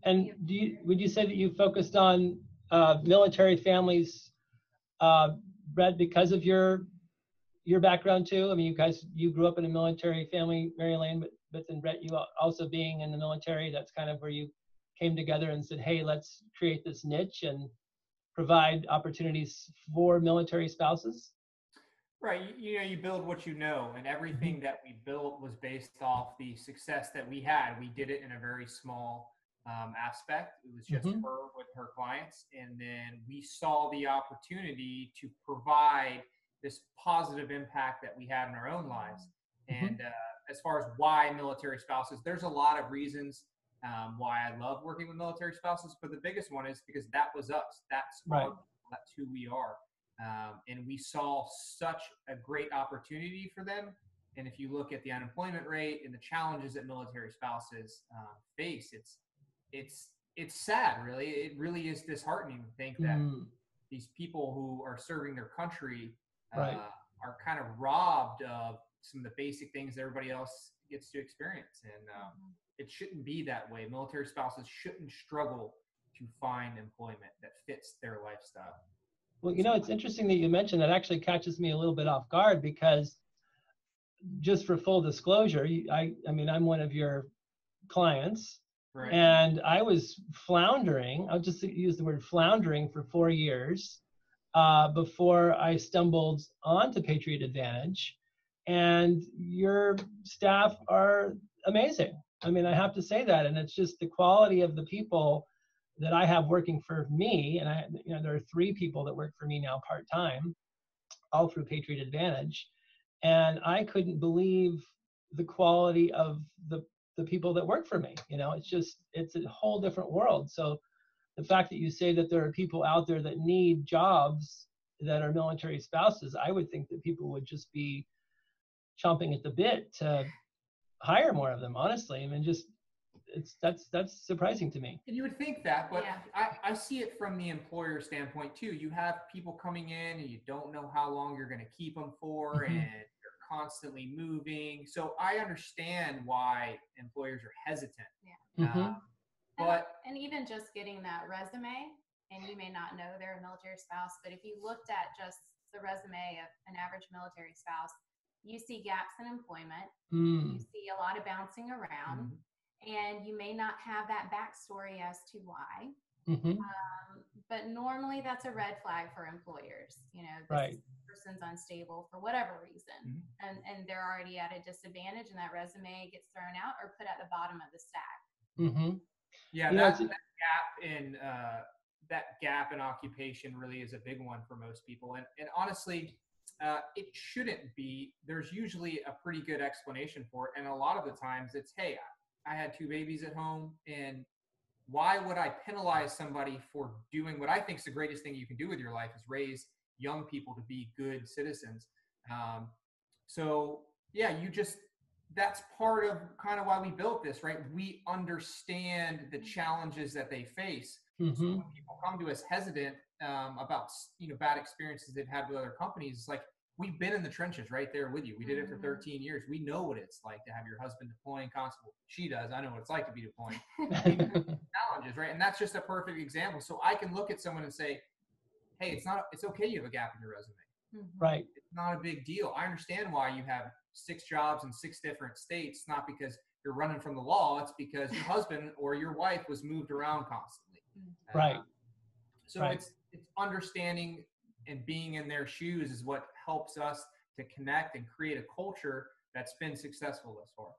And would you say that you focused on military families, Brett, because of your background too? I mean, you grew up in a military family, Mary Elaine, but then Brett, you also being in the military, that's kind of where you came together and said, hey, let's create this niche and provide opportunities for military spouses? Right. You build what you know, and everything that we built was based off the success that we had. We did it in a very small aspect. It was just her with her clients. And then we saw the opportunity to provide this positive impact that we had in our own lives. And as far as why military spouses, there's a lot of reasons why I love working with military spouses. But the biggest one is because that was us. That's that's who we are. And we saw such a great opportunity for them. And if you look at the unemployment rate and the challenges that military spouses face, it's sad, really. It really is disheartening to think that these people who are serving their country are kind of robbed of some of the basic things that everybody else gets to experience. And it shouldn't be that way. Military spouses shouldn't struggle to find employment that fits their lifestyle. Well, it's interesting that you mentioned that. Actually catches me a little bit off guard, because just for full disclosure, I mean, I'm one of your clients, and I was floundering. I'll just use the word floundering for 4 years before I stumbled onto Patriot Advantage, and your staff are amazing. I mean, I have to say that, and it's just the quality of the people that I have working for me, and there are 3 people that work for me now part-time, all through Patriot Advantage, and I couldn't believe the quality of the people that work for me. It's a whole different world. So the fact that you say that there are people out there that need jobs that are military spouses, I would think that people would just be chomping at the bit to hire more of them, honestly. I mean, that's surprising to me. And you would think that, but I see it from the employer standpoint too. You have people coming in and you don't know how long you're going to keep them for, and you're constantly moving. So I understand why employers are hesitant. And even just getting that resume, and you may not know they're a military spouse, but if you looked at just the resume of an average military spouse, you see gaps in employment, you see a lot of bouncing around, and you may not have that backstory as to why. But normally that's a red flag for employers. This person's unstable for whatever reason, and they're already at a disadvantage, and that resume gets thrown out or put at the bottom of the stack. Yeah, that gap in occupation really is a big one for most people. And honestly, it shouldn't be. There's usually a pretty good explanation for it. And a lot of the times it's, hey, I had 2 babies at home, and why would I penalize somebody for doing what I think is the greatest thing you can do with your life, is raise young people to be good citizens. So yeah, that's part of kind of why we built this, right? We understand the challenges that they face. So when people come to us hesitant about bad experiences they've had with other companies, it's like, we've been in the trenches right there with you. We did it for 13 years. We know what it's like to have your husband deploying constantly. She does. I know what it's like to be deploying. Challenges, right? And that's just a perfect example. So I can look at someone and say, hey, it's okay you have a gap in your resume. Right. It's not a big deal. I understand why you have 6 jobs in 6 different states, not because you're running from the law. It's because your husband or your wife was moved around constantly. So it's understanding and being in their shoes is what helps us to connect and create a culture that's been successful thus far.